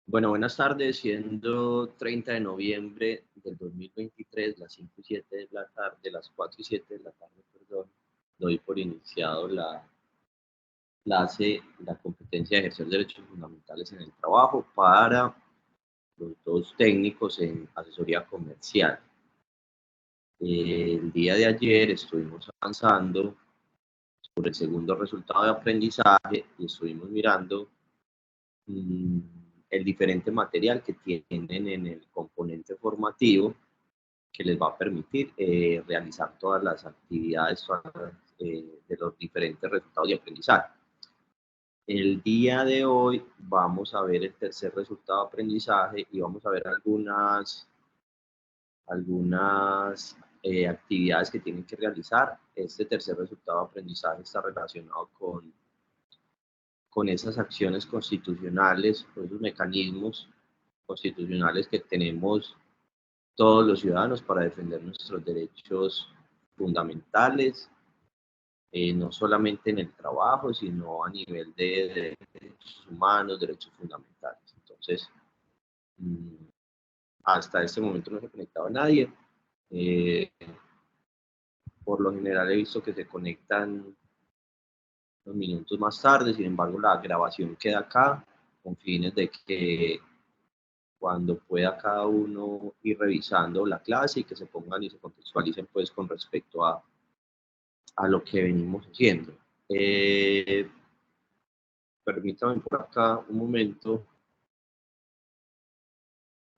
Bueno, buenas tardes, siendo 30 de noviembre del 2023, las 5 y 7 de la tarde, las 4 y 7 de la tarde, perdón, doy por iniciado la clase, la competencia de ejercer derechos fundamentales en el trabajo para los dos técnicos en asesoría comercial. El día de ayer estuvimos avanzando por el segundo resultado de aprendizaje y estuvimos mirando mm, el diferente material que tienen en el componente formativo que les va a permitir realizar todas las actividades de los diferentes resultados de aprendizaje. El día de hoy vamos a ver el tercer resultado de aprendizaje y vamos a ver algunas actividades que tienen que realizar. Este tercer resultado de aprendizaje está relacionado con esas acciones constitucionales, con esos mecanismos constitucionales que tenemos todos los ciudadanos para defender nuestros derechos fundamentales, no solamente en el trabajo, sino a nivel de derechos humanos, derechos fundamentales. Entonces, mm, hasta este momento no se ha conectado a nadie. Eh, por lo general he visto que se conectan unos minutos más tarde, sin embargo la grabación queda acá con fines de que cuando pueda cada uno ir revisando la clase y que se pongan y se contextualicen pues con respecto a lo que venimos haciendo. Permítame por acá un momento,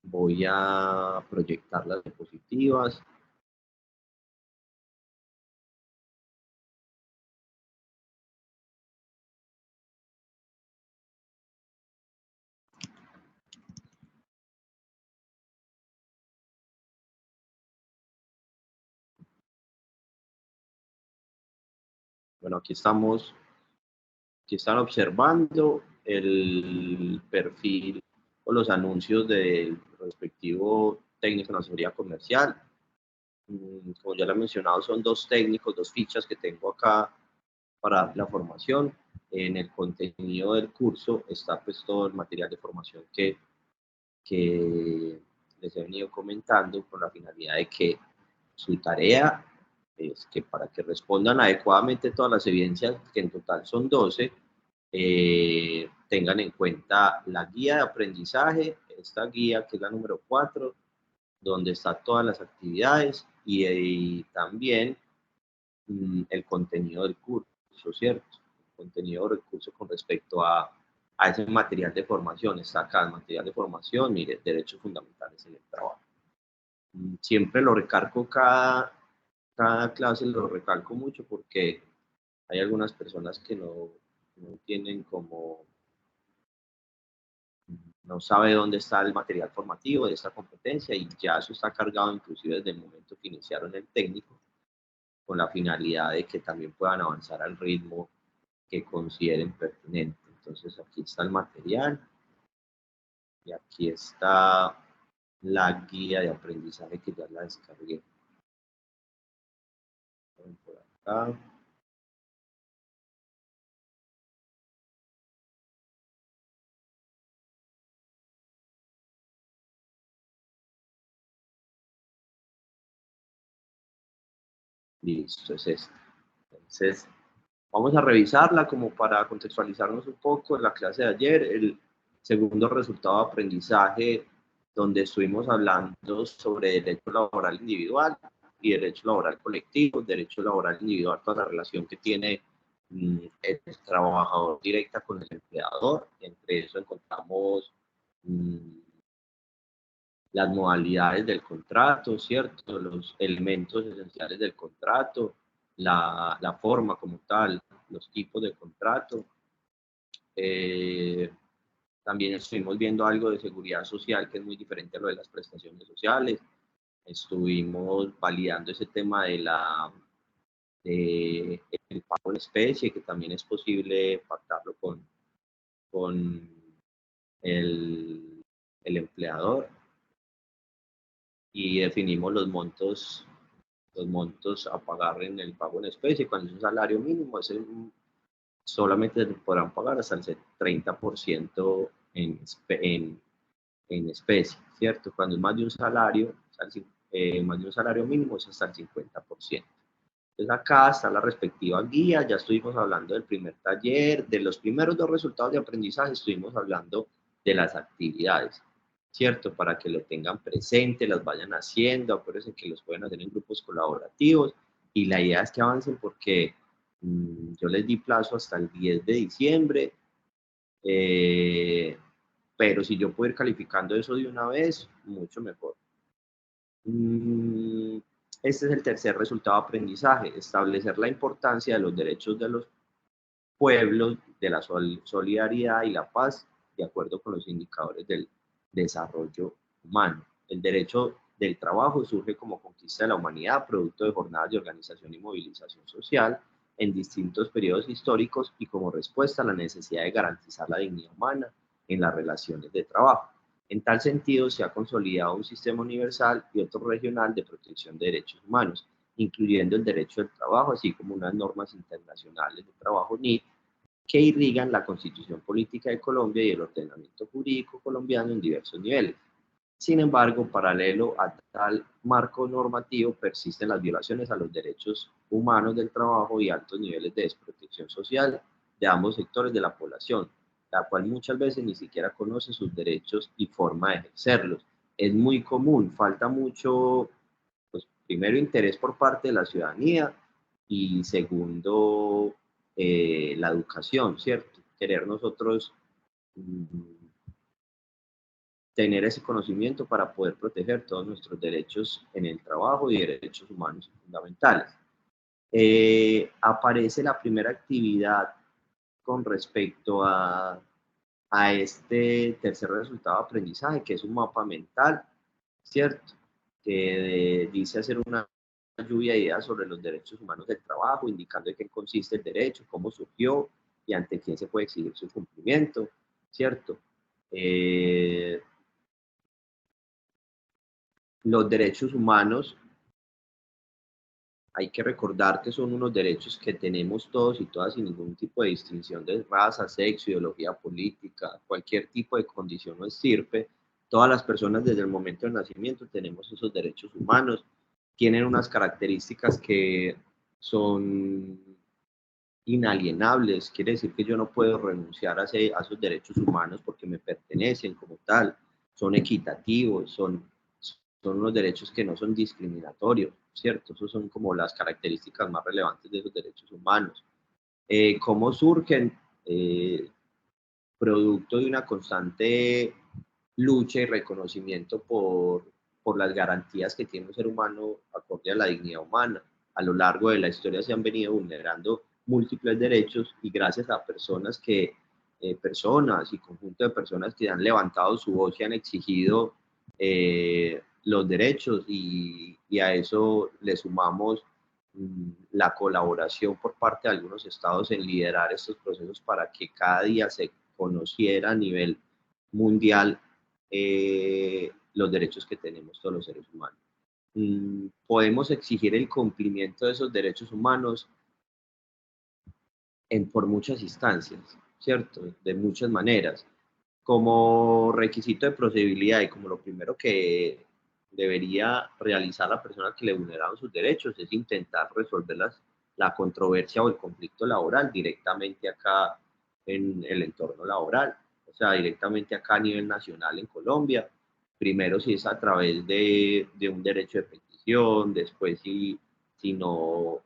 voy a proyectar las diapositivas. Bueno, aquí están observando el perfil o los anuncios del respectivo técnico en asesoría comercial. Como ya lo he mencionado, son dos técnicos, dos fichas que tengo acá para la formación. En el contenido del curso está pues todo el material de formación que les he venido comentando con la finalidad de que su tarea es que para que respondan adecuadamente todas las evidencias, que en total son 12, tengan en cuenta la guía de aprendizaje, esta guía que es la número 4, donde están todas las actividades y también el contenido del curso, ¿cierto? El contenido del curso con respecto a ese material de formación. Está acá el material de formación, mire, derechos fundamentales en el trabajo. Siempre lo recalco cada clase, lo recalco mucho porque hay algunas personas que no tienen como, no sabe dónde está el material formativo de esta competencia y ya eso está cargado inclusive desde el momento que iniciaron el técnico con la finalidad de que también puedan avanzar al ritmo que consideren pertinente. Entonces aquí está el material y aquí está la guía de aprendizaje que ya la descargué. Por acá. Listo, es esta. Entonces, vamos a revisarla como para contextualizarnos un poco en la clase de ayer. El segundo resultado de aprendizaje, donde estuvimos hablando sobre derecho laboral individual y derecho laboral colectivo, derecho laboral individual, toda la relación que tiene el trabajador directa con el empleador. Entre eso encontramos mm, las modalidades del contrato, ¿cierto? Los elementos esenciales del contrato, la forma como tal, los tipos de contrato. Eh, También estuvimos viendo algo de seguridad social, que es muy diferente a lo de las prestaciones sociales. Estuvimos validando ese tema de el pago en especie, que también es posible pactarlo con el empleador. Y definimos los montos a pagar en el pago en especie. Cuando es un salario mínimo, solamente podrán pagar hasta el 30% en en especie, ¿cierto? Cuando es más de un salario, más de un salario mínimo es hasta el 50%. Entonces acá está la respectiva guía, ya estuvimos hablando del primer taller, de los primeros dos resultados de aprendizaje, estuvimos hablando de las actividades, ¿cierto? Para que lo tengan presente, las vayan haciendo, acuérdense que los pueden hacer en grupos colaborativos y la idea es que avancen porque yo les di plazo hasta el 10 de diciembre, pero si yo puedo ir calificando eso de una vez, mucho mejor. Este es el tercer resultado de aprendizaje, establecer la importancia de los derechos de los pueblos, de la solidaridad y la paz, de acuerdo con los indicadores del desarrollo humano. El derecho del trabajo surge como conquista de la humanidad, producto de jornadas de organización y movilización social en distintos periodos históricos y como respuesta a la necesidad de garantizar la dignidad humana en las relaciones de trabajo. En tal sentido, se ha consolidado un sistema universal y otro regional de protección de derechos humanos, incluyendo el derecho del trabajo, así como unas normas internacionales de trabajo NIT, que irrigan la constitución política de Colombia y el ordenamiento jurídico colombiano en diversos niveles. Sin embargo, paralelo a tal marco normativo, persisten las violaciones a los derechos humanos del trabajo y altos niveles de desprotección social de ambos sectores de la población, la cual muchas veces ni siquiera conoce sus derechos y forma de ejercerlos. Es muy común, falta mucho, pues primero interés por parte de la ciudadanía y segundo, la educación, ¿cierto? Querer nosotros tener ese conocimiento para poder proteger todos nuestros derechos en el trabajo y derechos humanos fundamentales. Aparece la primera actividad con respecto a este tercer resultado de aprendizaje, que es un mapa mental, ¿cierto? Que dice hacer una lluvia de ideas sobre los derechos humanos del trabajo, indicando en qué consiste el derecho, cómo surgió y ante quién se puede exigir su cumplimiento, ¿cierto? Los derechos humanos, hay que recordar que son unos derechos que tenemos todos y todas sin ningún tipo de distinción de raza, sexo, ideología política, cualquier tipo de condición o estirpe. Todas las personas desde el momento del nacimiento tenemos esos derechos humanos, tienen unas características que son inalienables, quiere decir que yo no puedo renunciar a esos derechos humanos porque me pertenecen como tal, son equitativos, son unos derechos que no son discriminatorios, ¿cierto? Esas son como las características más relevantes de esos derechos humanos. ¿Cómo surgen? Producto de una constante lucha y reconocimiento por las garantías que tiene un ser humano acorde a la dignidad humana. A lo largo de la historia se han venido vulnerando múltiples derechos y gracias a personas y conjunto de personas que han levantado su voz y han exigido los derechos y a eso le sumamos la colaboración por parte de algunos estados en liderar estos procesos para que cada día se conociera a nivel mundial los derechos que tenemos todos los seres humanos. Podemos exigir el cumplimiento de esos derechos humanos por muchas instancias, ¿cierto? De muchas maneras. Como requisito de procedibilidad y como lo primero que debería realizar la persona que le vulneraron sus derechos es intentar resolver la controversia o el conflicto laboral directamente acá en el entorno laboral, o sea, directamente acá a nivel nacional en Colombia. Primero si es a través de un derecho de petición, después si no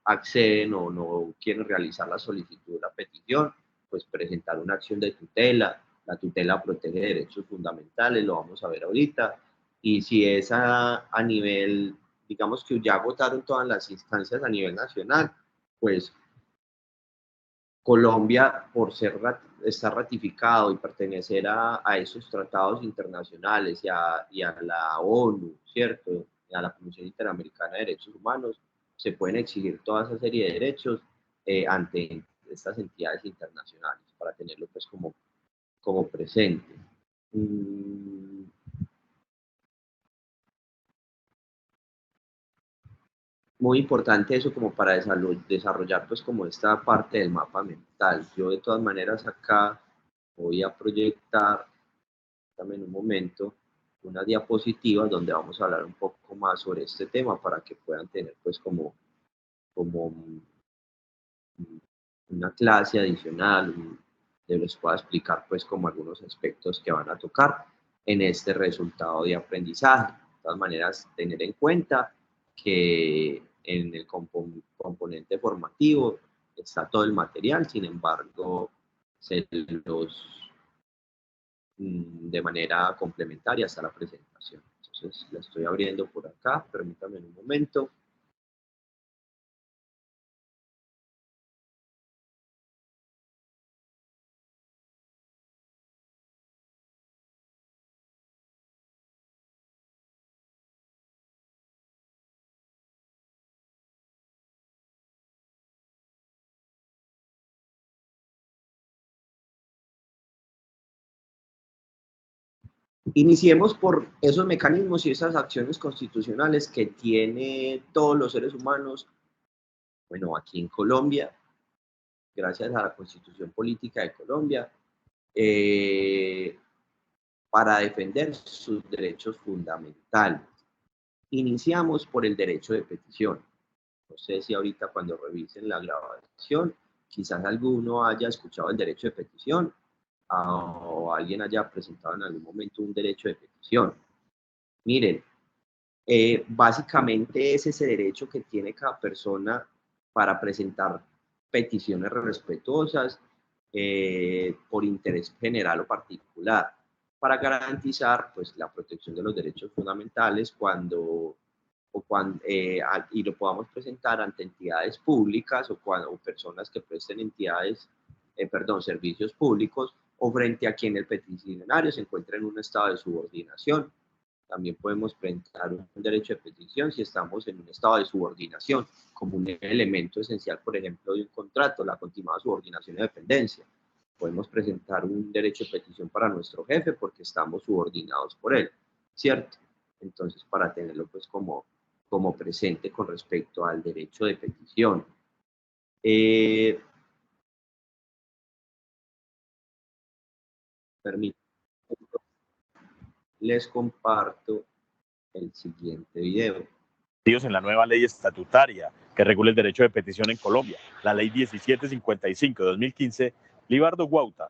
acceden o no quieren realizar la solicitud de la petición, pues presentar una acción de tutela. La tutela protege derechos fundamentales, lo vamos a ver ahorita. Y si es a nivel, digamos que ya agotaron todas las instancias a nivel nacional, pues Colombia, por estar ratificado y pertenecer a esos tratados internacionales y a la ONU, ¿cierto? Y a la Comisión Interamericana de Derechos Humanos, se pueden exigir toda esa serie de derechos ante estas entidades internacionales para tenerlo pues como presente. Muy importante eso como para desarrollar pues como esta parte del mapa mental. Yo de todas maneras acá voy a proyectar permítame en un momento, unas diapositivas donde vamos a hablar un poco más sobre este tema para que puedan tener pues como una clase adicional, les pueda explicar pues como algunos aspectos que van a tocar en este resultado de aprendizaje. De todas maneras, tener en cuenta que en el componente formativo está todo el material, sin embargo, se los de manera complementaria hasta la presentación. Entonces, la estoy abriendo por acá, permítame un momento. Iniciemos por esos mecanismos y esas acciones constitucionales que tiene todos los seres humanos, bueno, aquí en Colombia, gracias a la Constitución Política de Colombia, eh, para defender sus derechos fundamentales. Iniciamos por el derecho de petición. No sé si ahorita cuando revisen la grabación, quizás alguno haya escuchado el derecho de petición o alguien haya presentado en algún momento un derecho de petición. Miren, básicamente es ese derecho que tiene cada persona para presentar peticiones respetuosas por interés general o particular, para garantizar pues, la protección de los derechos fundamentales y lo podamos presentar ante entidades públicas o personas que presten servicios públicos o frente a quien el peticionario se encuentra en un estado de subordinación. También podemos presentar un derecho de petición si estamos en un estado de subordinación, como un elemento esencial, por ejemplo, de un contrato, la continuada subordinación y dependencia. Podemos presentar un derecho de petición para nuestro jefe porque estamos subordinados por él, ¿cierto? Entonces, para tenerlo pues como presente con respecto al derecho de petición. Permítanme, les comparto el siguiente video. En la nueva ley estatutaria que regula el derecho de petición en Colombia, la ley 1755 de 2015, Libardo Guauta,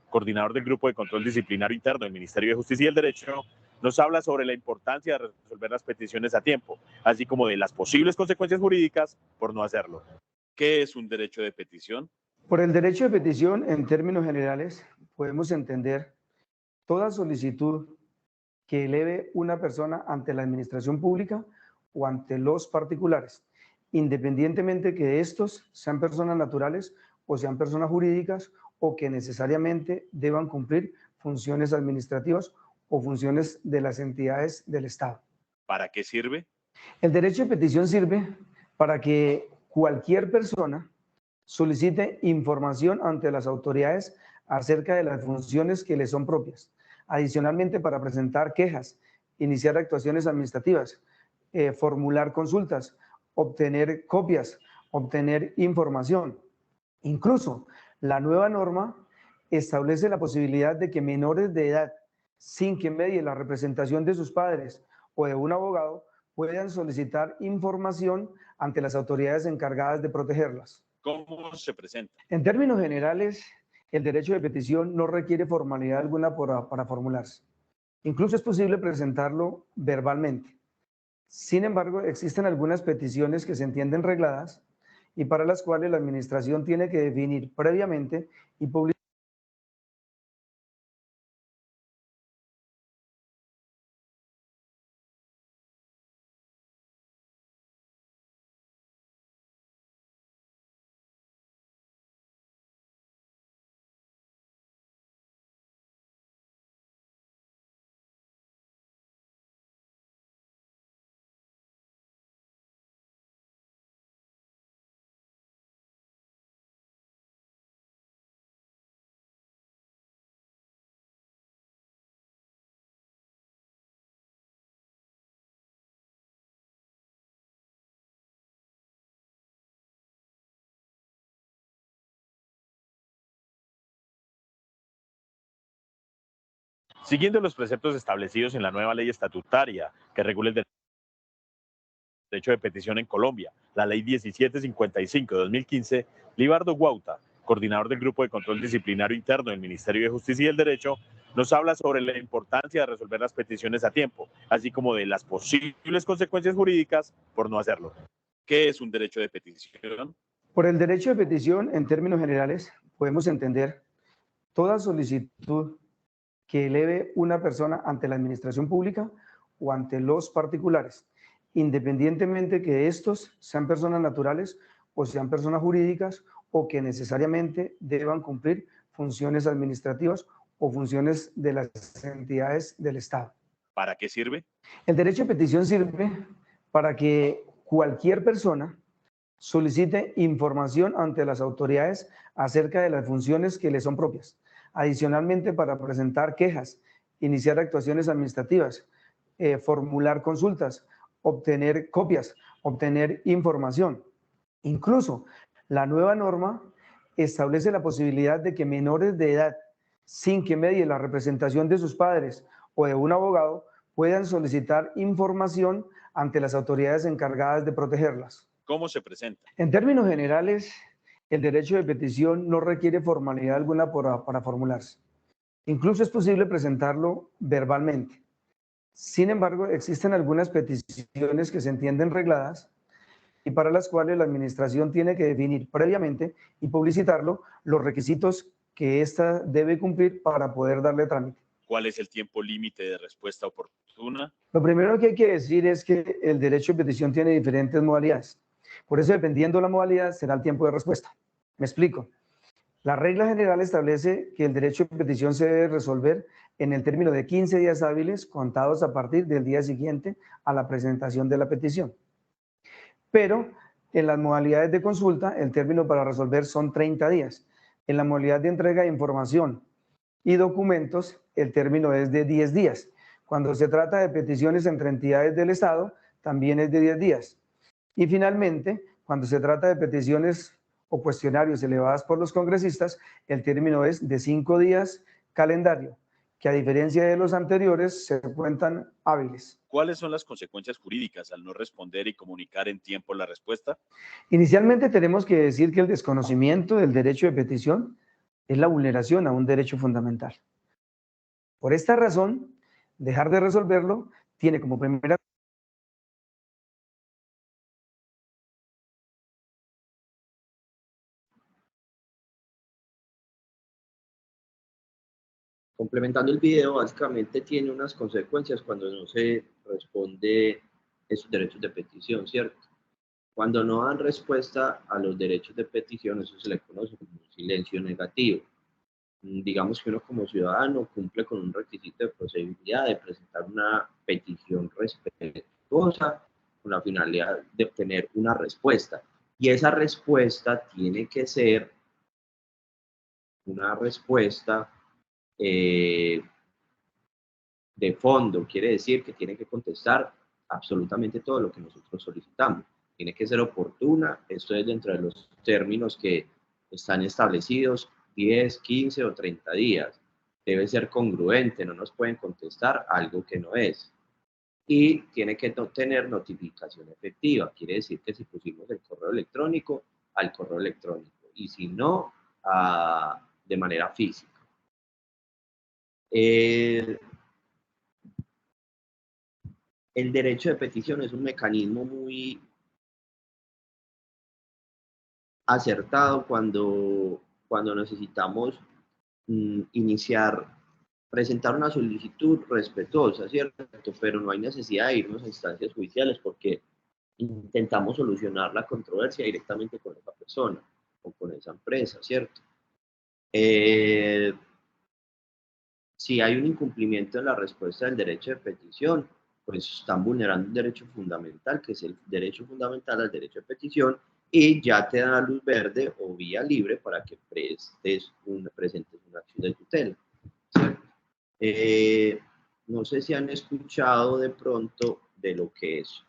coordinador del Grupo de Control Disciplinario Interno del Ministerio de Justicia y el Derecho, nos habla sobre la importancia de resolver las peticiones a tiempo, así como de las posibles consecuencias jurídicas por no hacerlo. ¿Qué es un derecho de petición? Por el derecho de petición, en términos generales, podemos entender toda solicitud que eleve una persona ante la administración pública o ante los particulares, independientemente que estos sean personas naturales o sean personas jurídicas o que necesariamente deban cumplir funciones administrativas o funciones de las entidades del Estado. ¿Para qué sirve? El derecho de petición sirve para que cualquier persona solicite información ante las autoridades acerca de las funciones que le son propias. Adicionalmente, para presentar quejas, iniciar actuaciones administrativas, formular consultas, obtener copias, obtener información. Incluso, la nueva norma establece la posibilidad de que menores de edad, sin que medie la representación de sus padres o de un abogado, puedan solicitar información ante las autoridades encargadas de protegerlas. ¿Cómo se presenta? En términos generales, el derecho de petición no requiere formalidad alguna para formularse. Incluso es posible presentarlo verbalmente. Sin embargo, existen algunas peticiones que se entienden regladas y para las cuales la administración tiene que definir previamente y publicar Siguiendo los preceptos establecidos en la nueva ley estatutaria que regula el derecho de petición en Colombia, la ley 1755 de 2015, Libardo Guauta, coordinador del Grupo de Control Disciplinario Interno del Ministerio de Justicia y el Derecho, nos habla sobre la importancia de resolver las peticiones a tiempo, así como de las posibles consecuencias jurídicas por no hacerlo. ¿Qué es un derecho de petición? Por el derecho de petición, en términos generales, podemos entender toda solicitud que eleve una persona ante la administración pública o ante los particulares, independientemente que estos sean personas naturales o sean personas jurídicas o que necesariamente deban cumplir funciones administrativas o funciones de las entidades del Estado. ¿Para qué sirve? El derecho de petición sirve para que cualquier persona solicite información ante las autoridades acerca de las funciones que le son propias. Adicionalmente, para presentar quejas, iniciar actuaciones administrativas, formular consultas, obtener copias, obtener información. Incluso la nueva norma establece la posibilidad de que menores de edad, sin que medie la representación de sus padres o de un abogado, puedan solicitar información ante las autoridades encargadas de protegerlas. ¿Cómo se presenta? En términos generales, el derecho de petición no requiere formalidad alguna para formularse. Incluso es posible presentarlo verbalmente. Sin embargo, existen algunas peticiones que se entienden regladas y para las cuales la administración tiene que definir previamente y publicitarlo los requisitos que ésta debe cumplir para poder darle trámite. ¿Cuál es el tiempo límite de respuesta oportuna? Lo primero que hay que decir es que el derecho de petición tiene diferentes modalidades. Por eso, dependiendo de la modalidad, será el tiempo de respuesta. Me explico. La regla general establece que el derecho de petición se debe resolver en el término de 15 días hábiles contados a partir del día siguiente a la presentación de la petición. Pero en las modalidades de consulta, el término para resolver son 30 días. En la modalidad de entrega de información y documentos, el término es de 10 días. Cuando se trata de peticiones entre entidades del Estado, también es de 10 días. Y finalmente, cuando se trata de peticiones o cuestionarios elevadas por los congresistas, el término es de 5 días calendario, que a diferencia de los anteriores se cuentan hábiles. ¿Cuáles son las consecuencias jurídicas al no responder y comunicar en tiempo la respuesta? Inicialmente tenemos que decir que el desconocimiento del derecho de petición es la vulneración a un derecho fundamental. Por esta razón, dejar de resolverlo tiene como primera Complementando el video, básicamente tiene unas consecuencias cuando no se responde esos derechos de petición, ¿cierto? Cuando no dan respuesta a los derechos de petición, eso se le conoce como un silencio negativo. Digamos que uno como ciudadano cumple con un requisito de procedibilidad de presentar una petición respetuosa con la finalidad de obtener una respuesta. Y esa respuesta tiene que ser una respuesta de fondo, quiere decir que tiene que contestar absolutamente todo lo que nosotros solicitamos. Tiene que ser oportuna, esto es dentro de los términos que están establecidos, 10, 15 o 30 días. Debe ser congruente, no nos pueden contestar algo que no es. Y tiene que tener notificación efectiva, quiere decir que si pusimos el correo electrónico, al correo electrónico, y si no, de manera física. El derecho de petición es un mecanismo muy acertado cuando necesitamos presentar una solicitud respetuosa, ¿cierto? Pero no hay necesidad de irnos a instancias judiciales porque intentamos solucionar la controversia directamente con esa persona o con esa empresa, ¿cierto? Si hay un incumplimiento en la respuesta del derecho de petición, pues están vulnerando un derecho fundamental, que es el derecho fundamental al derecho de petición, y ya te da luz verde o vía libre para que presentes una acción de tutela. No sé si han escuchado de pronto de lo que es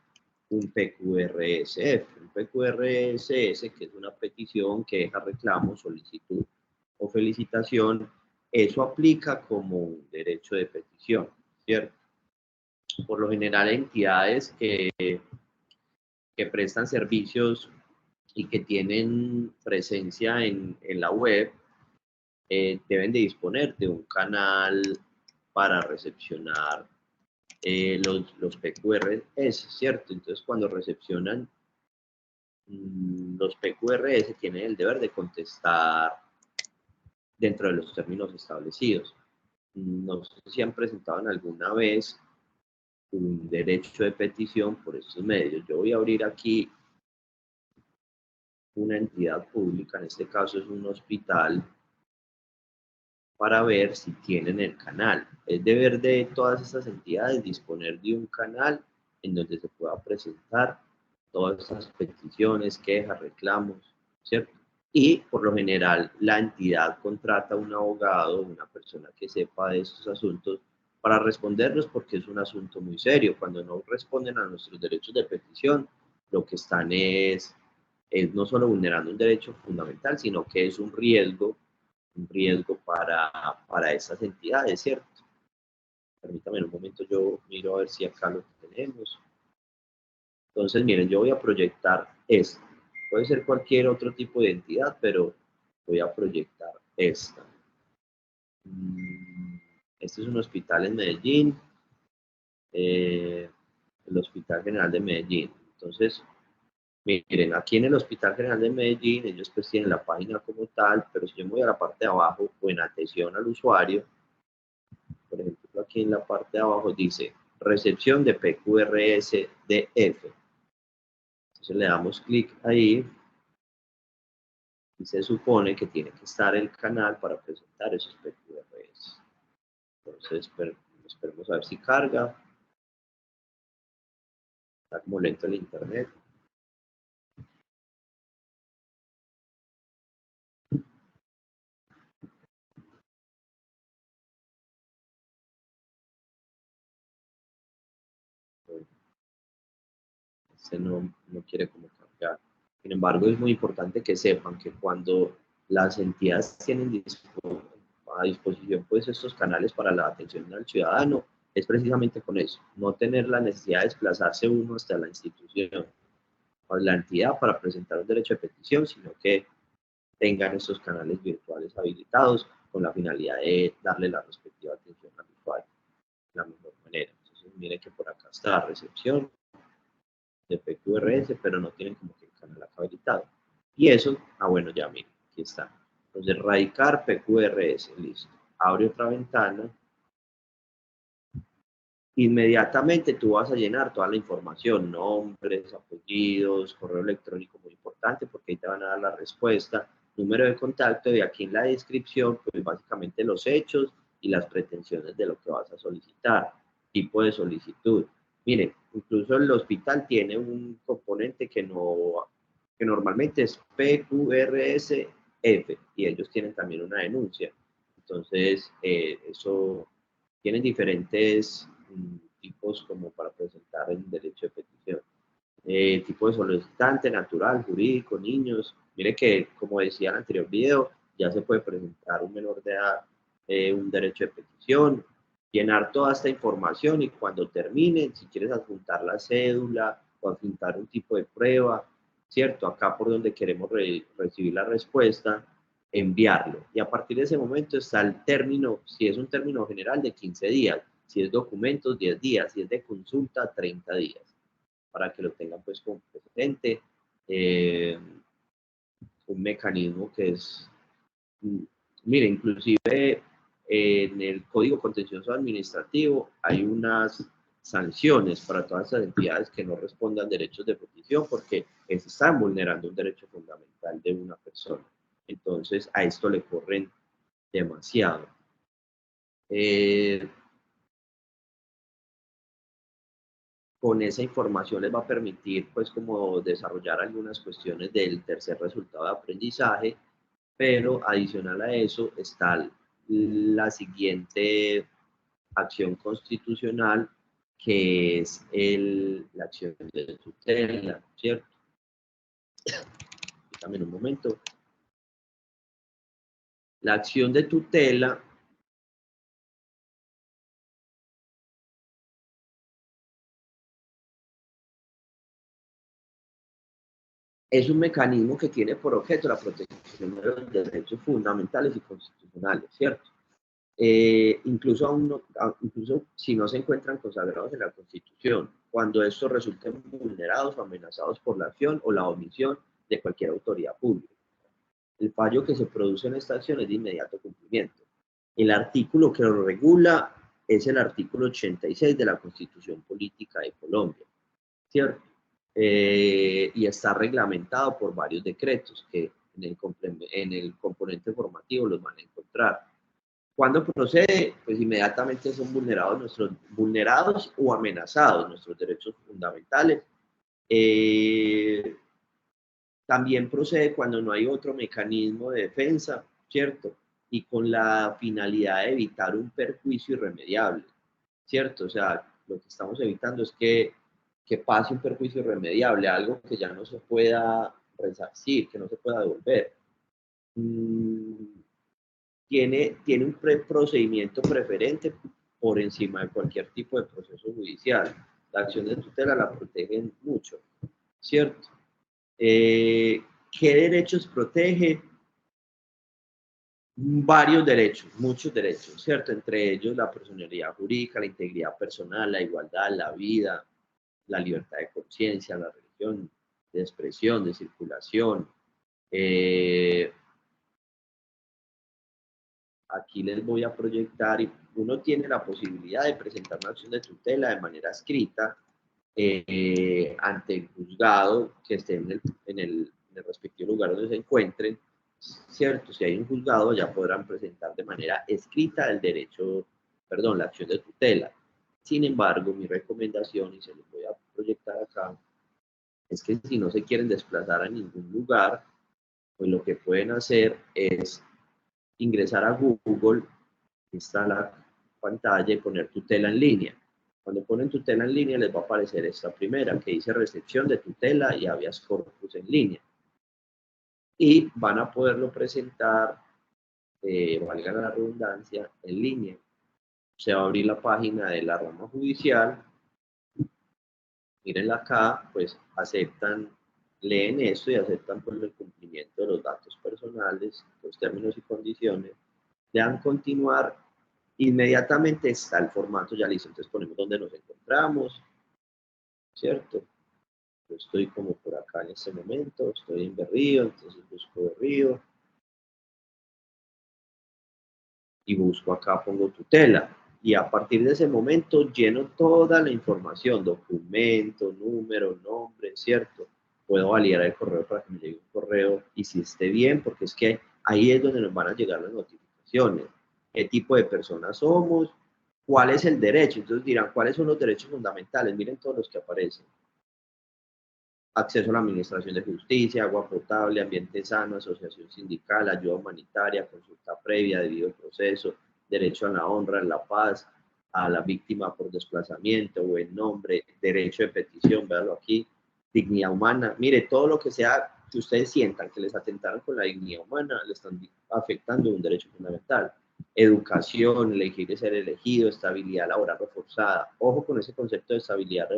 un PQRSF. Un PQRSS, que es una petición, queja, reclamo, solicitud o felicitación eso aplica como un derecho de petición, ¿cierto? Por lo general, entidades que prestan servicios y que tienen presencia en la web, deben de disponer de un canal para recepcionar los PQRS, ¿cierto? Entonces, cuando recepcionan los PQRS, tienen el deber de contestar dentro de los términos establecidos. No sé si han presentado en alguna vez un derecho de petición por estos medios. Yo voy a abrir aquí una entidad pública, en este caso es un hospital, para ver si tienen el canal. Es deber de todas estas entidades disponer de un canal en donde se pueda presentar todas esas peticiones, quejas, reclamos, ¿cierto? Y por lo general la entidad contrata a un abogado, una persona que sepa de estos asuntos para responderlos, porque es un asunto muy serio. Cuando no responden a nuestros derechos de petición, lo que están es no solo vulnerando un derecho fundamental, sino que es un riesgo para estas entidades, ¿cierto? Permítame un momento, yo miro a ver si acá lo tenemos. Entonces, miren, yo voy a proyectar esto. Puede ser cualquier otro tipo de entidad, pero voy a proyectar esta. Este es un hospital en Medellín, el Hospital General de Medellín. Entonces, miren, aquí en el Hospital General de Medellín, ellos pues tienen la página como tal, pero si yo me voy a la parte de abajo, o en atención al usuario, por ejemplo, aquí en la parte de abajo dice recepción de PQRS-DF. Entonces le damos clic ahí y se supone que tiene que estar el canal para presentar esos PQRS. Entonces esperemos a ver si carga. Está como lento el internet. No quiere como cargar. Sin embargo, es muy importante que sepan que cuando las entidades tienen a disposición pues estos canales para la atención al ciudadano, es precisamente con eso, no tener la necesidad de desplazarse uno hasta la institución o la entidad para presentar un derecho de petición, sino que tengan estos canales virtuales habilitados con la finalidad de darle la respectiva atención al usuario de la mejor manera. Entonces, mire que por acá está la recepción de PQRS, pero no tienen como que el canal acá habilitado. Y eso, bueno, ya miren, aquí está. Entonces, radicar PQRS, listo. Abre otra ventana. Inmediatamente tú vas a llenar toda la información, nombres, apellidos, correo electrónico, muy importante, porque ahí te van a dar la respuesta, número de contacto, y aquí en la descripción, pues básicamente los hechos y las pretensiones de lo que vas a solicitar, tipo de solicitud. Miren, incluso el hospital tiene un componente que normalmente es PQRS-F, y ellos tienen también una denuncia. Entonces, eso tienen diferentes tipos como para presentar el derecho de petición. Tipo de solicitante, natural, jurídico, niños. Mire que, como decía en el anterior video, ya se puede presentar un menor de edad un derecho de petición, llenar toda esta información y cuando termine, si quieres adjuntar la cédula o adjuntar un tipo de prueba, ¿cierto? Acá por donde queremos recibir la respuesta, enviarlo. Y a partir de ese momento está el término, si es un término general de 15 días, si es documentos 10 días, si es de consulta 30 días, para que lo tengan pues como presente. Un mecanismo que es, mire, inclusive en el Código Contencioso Administrativo hay unas sanciones para todas esas entidades que no respondan derechos de petición porque están vulnerando un derecho fundamental de una persona. Entonces, a esto le corren demasiado. Con esa información les va a permitir, pues, como desarrollar algunas cuestiones del tercer resultado de aprendizaje, pero adicional a eso está la siguiente acción constitucional, que es la acción de tutela, ¿cierto? También un momento. La acción de tutela es un mecanismo que tiene por objeto la protección de los derechos fundamentales y constitucionales, ¿cierto? Incluso si no se encuentran consagrados en la Constitución, cuando estos resulten vulnerados o amenazados por la acción o la omisión de cualquier autoridad pública. El fallo que se produce en esta acción es de inmediato cumplimiento. El artículo que lo regula es el artículo 86 de la Constitución Política de Colombia, ¿cierto? Y está reglamentado por varios decretos que en el componente formativo los van a encontrar. Cuando procede, pues inmediatamente son vulnerados o amenazados nuestros derechos fundamentales. También procede cuando no hay otro mecanismo de defensa, ¿cierto? Y con la finalidad de evitar un perjuicio irremediable, ¿cierto? O sea, lo que estamos evitando es que pase un perjuicio irremediable, algo que ya no se pueda resarcir, que no se pueda devolver. Tiene un procedimiento preferente por encima de cualquier tipo de proceso judicial. La acción de tutela la protege mucho, ¿cierto? ¿Qué derechos protege? Varios derechos, muchos derechos, ¿cierto? Entre ellos la personalidad jurídica, la integridad personal, la igualdad, la vida, la libertad de conciencia, la religión, de expresión, de circulación. Aquí les voy a proyectar, y uno tiene la posibilidad de presentar una acción de tutela de manera escrita ante el juzgado que esté en el respectivo lugar donde se encuentren, ¿cierto? Si hay un juzgado ya podrán presentar de manera escrita el derecho, perdón, la acción de tutela. Sin embargo, mi recomendación, y se los voy a proyectar acá, es que si no se quieren desplazar a ningún lugar, pues lo que pueden hacer es ingresar a Google, está la pantalla y poner tutela en línea. Cuando ponen tutela en línea les va a aparecer esta primera que dice recepción de tutela y habeas corpus en línea. Y van a poderlo presentar, valga la redundancia, en línea. Se va a abrir la página de la rama judicial. Mírenla acá, pues aceptan, leen esto y aceptan pues el cumplimiento de los datos personales, los términos y condiciones. Le dan continuar. Inmediatamente está el formato ya listo, entonces ponemos donde nos encontramos, ¿cierto? Yo estoy como por acá en este momento, estoy en Berrío, entonces busco Berrío y busco acá, pongo tutela, y a partir de ese momento lleno toda la información, documento, número, nombre, ¿cierto? Puedo validar el correo para que me llegue un correo y si esté bien, porque es que ahí es donde nos van a llegar las notificaciones, qué tipo de personas somos, cuál es el derecho. Entonces dirán, ¿cuáles son los derechos fundamentales? Miren todos los que aparecen. Acceso a la administración de justicia, agua potable, ambiente sano, asociación sindical, ayuda humanitaria, consulta previa, debido proceso, derecho a la honra, a la paz, a la víctima por desplazamiento, buen nombre, derecho de petición, véanlo aquí, dignidad humana. Mire, todo lo que sea que ustedes sientan que les atentaron con la dignidad humana, le están afectando un derecho fundamental. Educación, elegir y ser elegido, estabilidad laboral reforzada. Ojo con ese concepto de estabilidad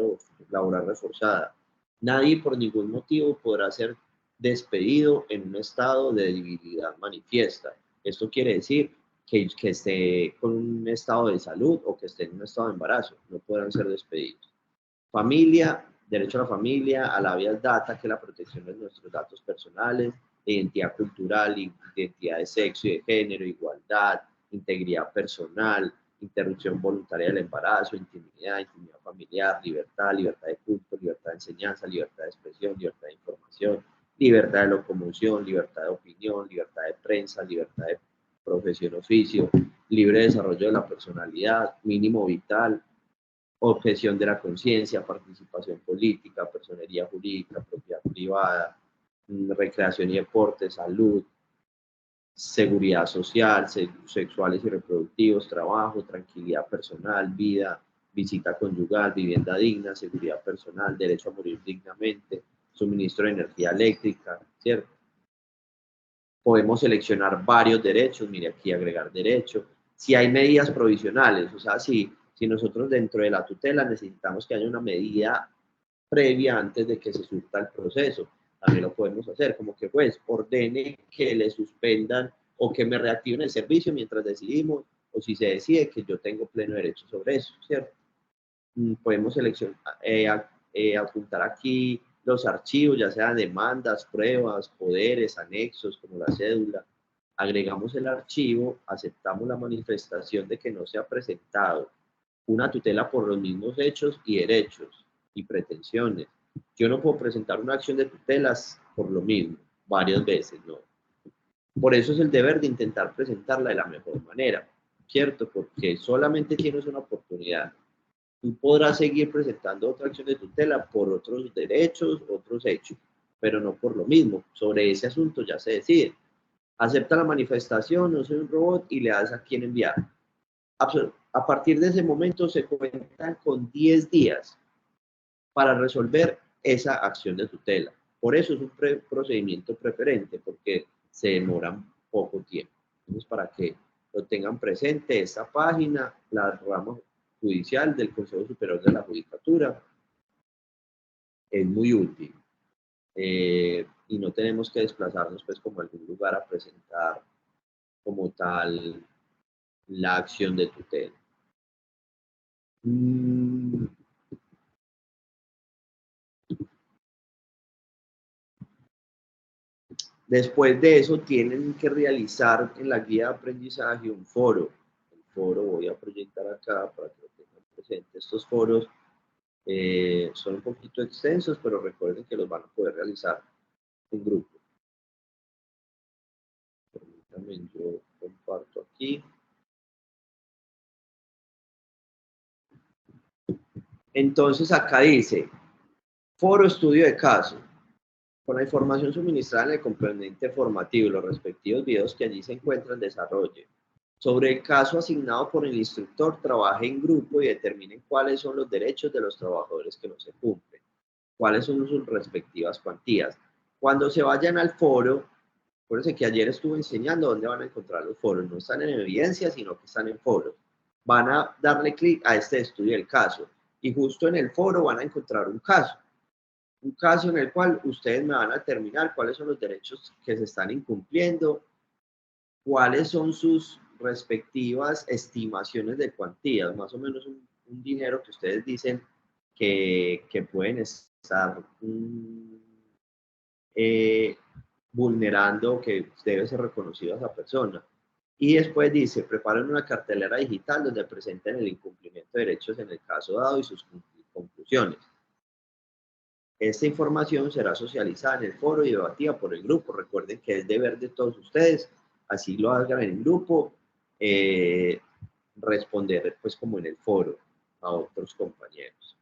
laboral reforzada. Nadie por ningún motivo podrá ser despedido en un estado de debilidad manifiesta. Esto quiere decir que esté con un estado de salud o que esté en un estado de embarazo. No podrán ser despedidos. Familia, derecho a la familia, a la habeas data, que es la protección de nuestros datos personales, identidad cultural, identidad de sexo y de género, igualdad, integridad personal, interrupción voluntaria del embarazo, intimidad familiar, libertad, libertad de culto, libertad de enseñanza, libertad de expresión, libertad de información, libertad de locomoción, libertad de opinión, libertad de prensa, libertad de profesión, oficio, libre desarrollo de la personalidad, mínimo vital, objeción de la conciencia, participación política, personería jurídica, propiedad privada, recreación y deporte, salud, seguridad social, sexuales y reproductivos, trabajo, tranquilidad personal, vida, visita conyugal, vivienda digna, seguridad personal, derecho a morir dignamente, suministro de energía eléctrica, ¿cierto? Podemos seleccionar varios derechos, mire aquí agregar derecho, si hay medidas provisionales, o sea, si nosotros dentro de la tutela necesitamos que haya una medida previa antes de que se surta el proceso, también lo podemos hacer, como que pues ordene que le suspendan o que me reactiven el servicio mientras decidimos, o si se decide que yo tengo pleno derecho sobre eso, ¿cierto? Podemos apuntar aquí los archivos, ya sean demandas, pruebas, poderes, anexos, como la cédula. Agregamos el archivo, aceptamos la manifestación de que no se ha presentado una tutela por los mismos hechos y derechos y pretensiones. Yo no puedo presentar una acción de tutelas por lo mismo, varias veces, no. Por eso es el deber de intentar presentarla de la mejor manera, ¿cierto? Porque solamente tienes una oportunidad. Tú podrás seguir presentando otra acción de tutela por otros derechos, otros hechos, pero no por lo mismo. Sobre ese asunto ya se decide. Acepta la manifestación, no soy un robot, y le das a quién enviar. A partir de ese momento se cuentan con 10 días para resolver esa acción de tutela. Por eso es un procedimiento preferente, porque se demoran poco tiempo. Entonces, para que lo tengan presente, esta página, la rama judicial del Consejo Superior de la Judicatura, es muy útil. Y no tenemos que desplazarnos pues como a algún lugar a presentar como tal la acción de tutela. Después de eso tienen que realizar en la guía de aprendizaje un foro. El foro voy a proyectar acá para que lo tengan presente. Estos foros son un poquito extensos, pero recuerden que los van a poder realizar en grupo. Permítanme, yo comparto aquí. Entonces acá dice, foro estudio de caso. Con la información suministrada en el componente formativo y los respectivos videos que allí se encuentran, desarrolle. Sobre el caso asignado por el instructor, trabaje en grupo y determinen cuáles son los derechos de los trabajadores que no se cumplen, cuáles son sus respectivas cuantías. Cuando se vayan al foro, acuérdense que ayer estuve enseñando dónde van a encontrar los foros. No están en evidencia, sino que están en foros. Van a darle clic a este estudio del caso y justo en el foro van a encontrar un caso en el cual ustedes me van a determinar cuáles son los derechos que se están incumpliendo, cuáles son sus respectivas estimaciones de cuantías, más o menos un dinero que ustedes dicen que pueden estar vulnerando, que debe ser reconocido a esa persona. Y después dice, preparen una cartelera digital donde presenten el incumplimiento de derechos en el caso dado y sus conclusiones. Esta información será socializada en el foro y debatida por el grupo. Recuerden que es deber de todos ustedes, así lo hagan en el grupo, responder pues como en el foro a otros compañeros.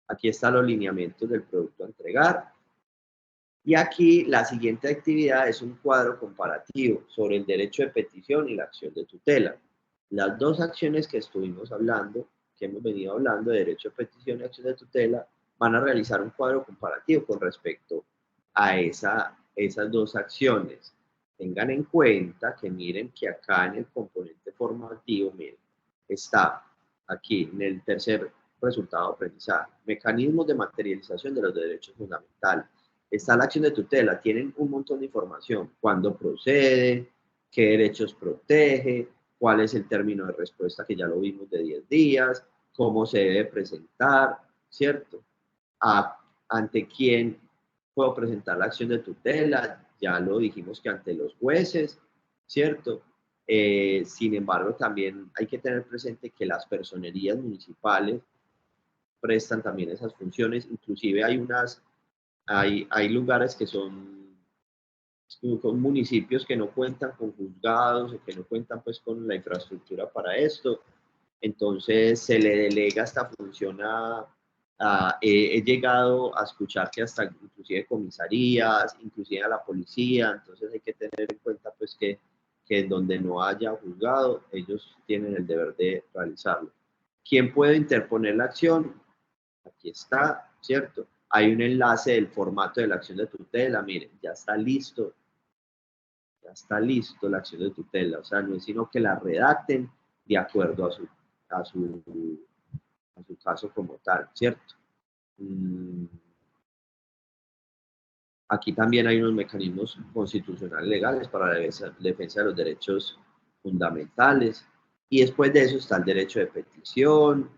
Aquí están los lineamientos del producto a entregar. Y aquí la siguiente actividad es un cuadro comparativo sobre el derecho de petición y la acción de tutela. Las dos acciones que estuvimos hablando, que hemos venido hablando de derecho de petición y acción de tutela, van a realizar un cuadro comparativo con respecto a esas dos acciones. Tengan en cuenta que miren que acá en el componente formativo, miren, está aquí en el tercer resultado de aprendizaje, mecanismos de materialización de los derechos fundamentales. Está la acción de tutela, tienen un montón de información, cuándo procede, qué derechos protege, cuál es el término de respuesta que ya lo vimos de 10 días, cómo se debe presentar, ¿cierto? Ante quién puedo presentar la acción de tutela, ya lo dijimos que ante los jueces, ¿cierto? Sin embargo, también hay que tener presente que las personerías municipales prestan también esas funciones, inclusive hay lugares que son municipios que no cuentan con juzgados o que no cuentan pues con la infraestructura para esto, entonces se le delega esta función he llegado a escuchar que hasta inclusive comisarías, inclusive a la policía, entonces hay que tener en cuenta pues que en donde no haya juzgado, ellos tienen el deber de realizarlo. ¿Quién puede interponer la acción? Aquí está, ¿cierto? Hay un enlace del formato de la acción de tutela, miren, ya está listo la acción de tutela, o sea, no es sino que la redacten de acuerdo a su caso como tal, ¿cierto? Aquí también hay unos mecanismos constitucionales legales para la defensa de los derechos fundamentales. Y después de eso está el derecho de petición.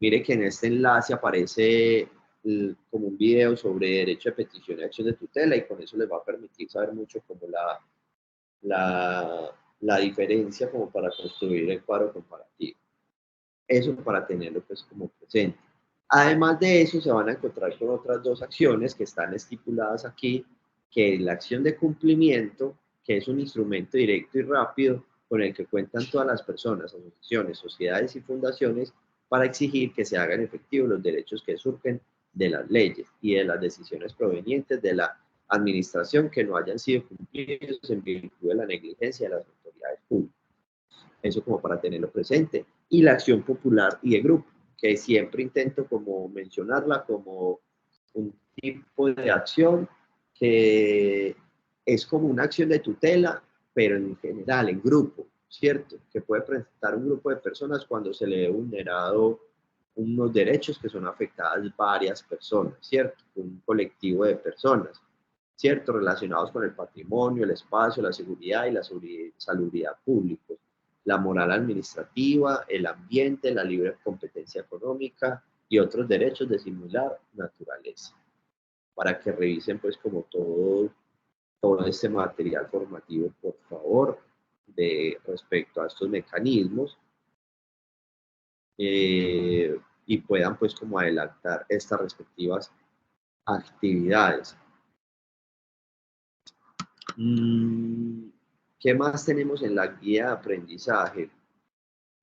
Mire que en este enlace aparece como un video sobre derecho de petición y acción de tutela, y con eso les va a permitir saber mucho como la diferencia como para construir el cuadro comparativo. Eso para tenerlo pues como presente. Además de eso, se van a encontrar con otras dos acciones que están estipuladas aquí, que es la acción de cumplimiento, que es un instrumento directo y rápido con el que cuentan todas las personas, asociaciones, sociedades y fundaciones para exigir que se hagan efectivos los derechos que surgen de las leyes y de las decisiones provenientes de la administración que no hayan sido cumplidos en virtud de la negligencia de las autoridades públicas. Eso como para tenerlo presente. Y la acción popular y de grupo, que siempre intento como mencionarla como un tipo de acción que es como una acción de tutela, pero en general, en grupo, ¿cierto? Que puede presentar un grupo de personas cuando se le ve vulnerado unos derechos que son afectadas varias personas, ¿cierto? Un colectivo de personas, ¿cierto? Relacionados con el patrimonio, el espacio, la seguridad y la salubridad públicos, la moral administrativa, el ambiente, la libre competencia económica y otros derechos de similar naturaleza. Para que revisen pues como todo este material formativo, por favor, respecto a estos mecanismos, y puedan pues como adelantar estas respectivas actividades. ¿Qué más tenemos en la guía de aprendizaje?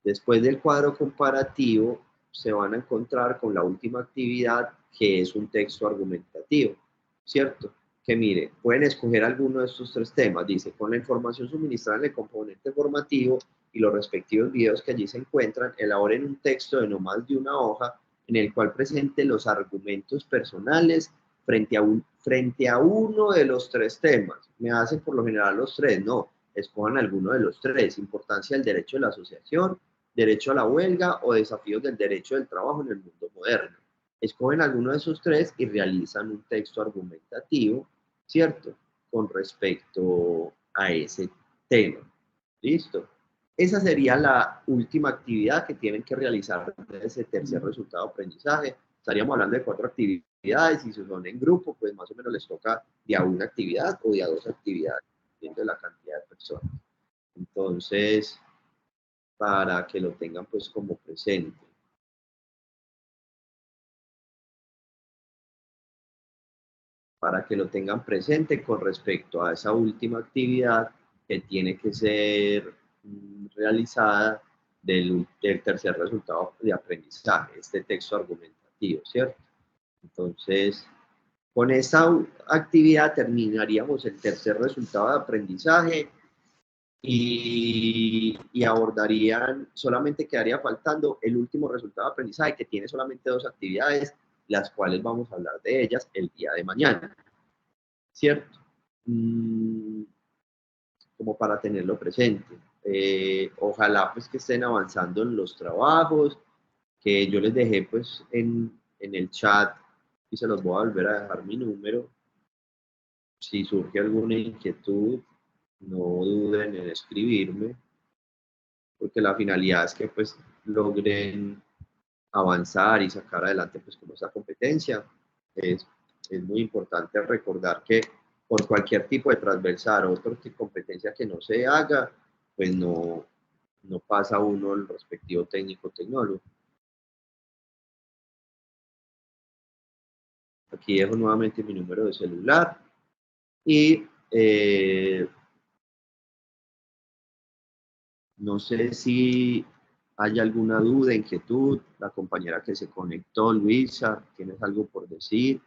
Después del cuadro comparativo, se van a encontrar con la última actividad, que es un texto argumentativo, ¿cierto? Que mire, pueden escoger alguno de estos tres temas. Dice, con la información suministrada en el componente formativo y los respectivos videos que allí se encuentran, elaboren un texto de no más de una hoja en el cual presente los argumentos personales frente a uno de los tres temas. Me hacen por lo general los tres, no, escojan alguno de los tres. Importancia del derecho de la asociación, derecho a la huelga o desafíos del derecho del trabajo en el mundo moderno. Escogen alguno de esos tres y realizan un texto argumentativo, ¿cierto? Con respecto a ese tema. ¿Listo? Esa sería la última actividad que tienen que realizar de ese tercer resultado de aprendizaje. Estaríamos hablando de 4 actividades, y si son en grupo, pues más o menos les toca de a una actividad o de a 2 actividades, dependiendo de la cantidad de personas. Entonces, para que lo tengan pues como presente. Para que lo tengan presente con respecto a esa última actividad que tiene que ser realizada del tercer resultado de aprendizaje, este texto argumentativo, ¿cierto? Entonces, con esa actividad terminaríamos el tercer resultado de aprendizaje y abordarían, solamente quedaría faltando el último resultado de aprendizaje, que tiene solamente 2 actividades, las cuales vamos a hablar de ellas el día de mañana, ¿cierto? Como para tenerlo presente. Ojalá pues que estén avanzando en los trabajos, que yo les dejé pues en el chat, y se los voy a volver a dejar mi número. Si surge alguna inquietud, no duden en escribirme, porque la finalidad es que pues logren avanzar y sacar adelante pues como esa competencia. Es muy importante recordar que por cualquier tipo de transversal o otro tipo de competencia que no se haga, pues no pasa uno el respectivo técnico-tecnólogo. Aquí dejo nuevamente mi número de celular y no sé si hay alguna duda, inquietud. La compañera que se conectó, Luisa, ¿tienes algo por decir?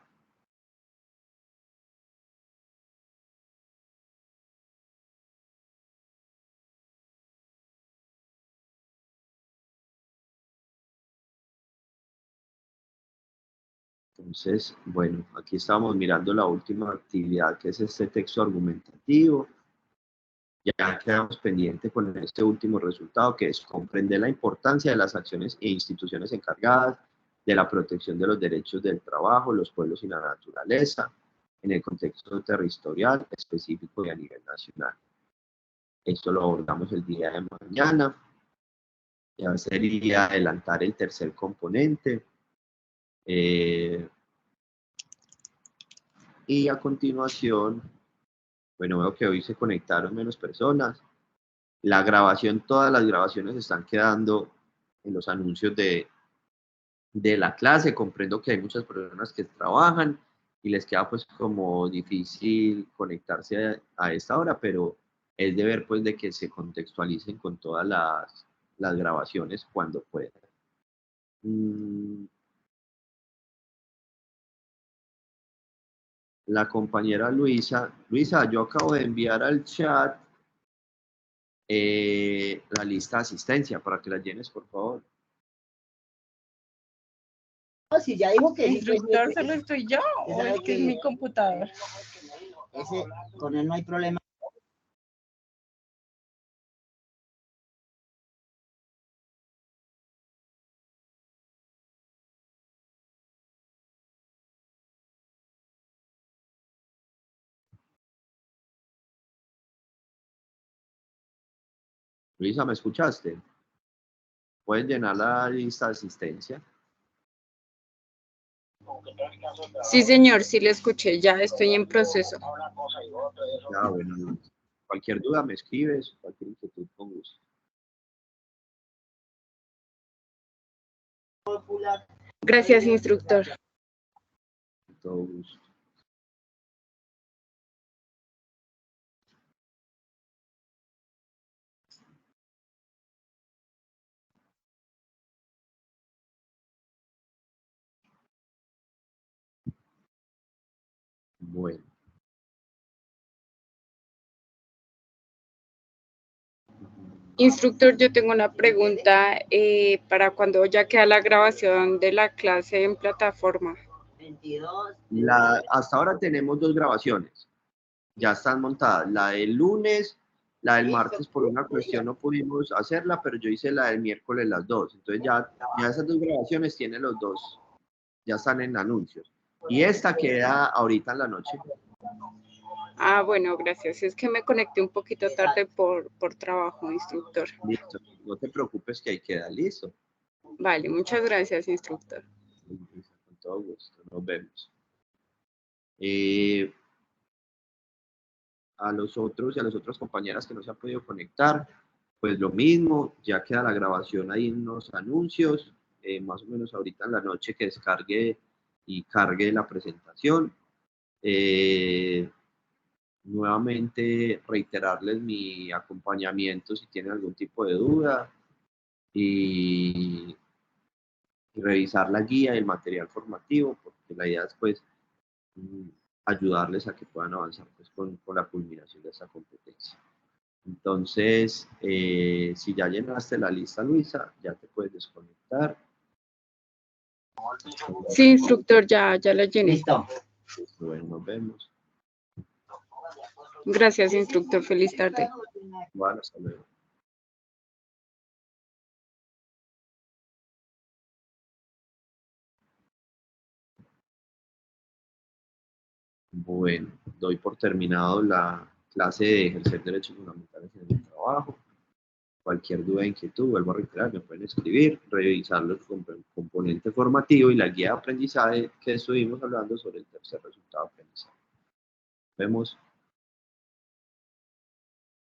Entonces, bueno, aquí estamos mirando la última actividad, que es este texto argumentativo. Ya quedamos pendientes con este último resultado, que es comprender la importancia de las acciones e instituciones encargadas de la protección de los derechos del trabajo, los pueblos y la naturaleza. en el contexto territorial específico y a nivel nacional. Esto lo abordamos el día de mañana. Ya sería adelantar el tercer componente. Y a continuación, bueno, veo que hoy se conectaron menos personas. La grabación, todas las grabaciones están quedando en los anuncios de la clase. Comprendo que hay muchas personas que trabajan y les queda pues como difícil conectarse a esta hora, pero es deber pues de que se contextualicen con todas las grabaciones cuando puedan. La compañera Luisa, yo acabo de enviar al chat la lista de asistencia para que la llenes, por favor. Si ya dijo que instructor, solo estoy yo o es que es mi computador. Con él no hay problema. Luisa, ¿me escuchaste? ¿Puedes llenar la lista de asistencia? Sí, señor, sí le escuché, ya estoy en proceso. Ya, bueno, cualquier duda me escribes, cualquier inquietud con gusto. Gracias, instructor. Con todo gusto. Bueno. Instructor, yo tengo una pregunta para cuando ya queda la grabación de la clase en plataforma. Hasta ahora tenemos 2 grabaciones. Ya están montadas. La del lunes, la del martes por una cuestión no pudimos hacerla, pero yo hice la del miércoles las 2. Entonces ya esas 2 grabaciones tienen los 2. Ya están en anuncios. Y esta queda ahorita en la noche. Ah, bueno, gracias. Es que me conecté un poquito tarde por trabajo, instructor. Listo. No te preocupes que ahí queda listo. Vale, muchas gracias, instructor. Con todo gusto. Nos vemos. A los otros y a las otras compañeras que no se han podido conectar, pues lo mismo, ya queda la grabación ahí en los anuncios, más o menos ahorita en la noche que descargue y cargue la presentación. Nuevamente reiterarles mi acompañamiento si tienen algún tipo de duda y revisar la guía y el material formativo, porque la idea es pues ayudarles a que puedan avanzar pues, con la culminación de esa competencia. Entonces, si ya llenaste la lista, Luisa, ya te puedes desconectar. Sí, instructor, ya la llené. Listo. Bueno, nos vemos. Gracias, instructor. Feliz tarde. Bueno, hasta luego. Bueno, doy por terminado la clase de ejercer derechos fundamentales en el trabajo. Cualquier duda, inquietud, vuelvo a reiterar, me pueden escribir, revisar los componentes formativos y la guía de aprendizaje que estuvimos hablando sobre el tercer resultado de aprendizaje. Nos vemos.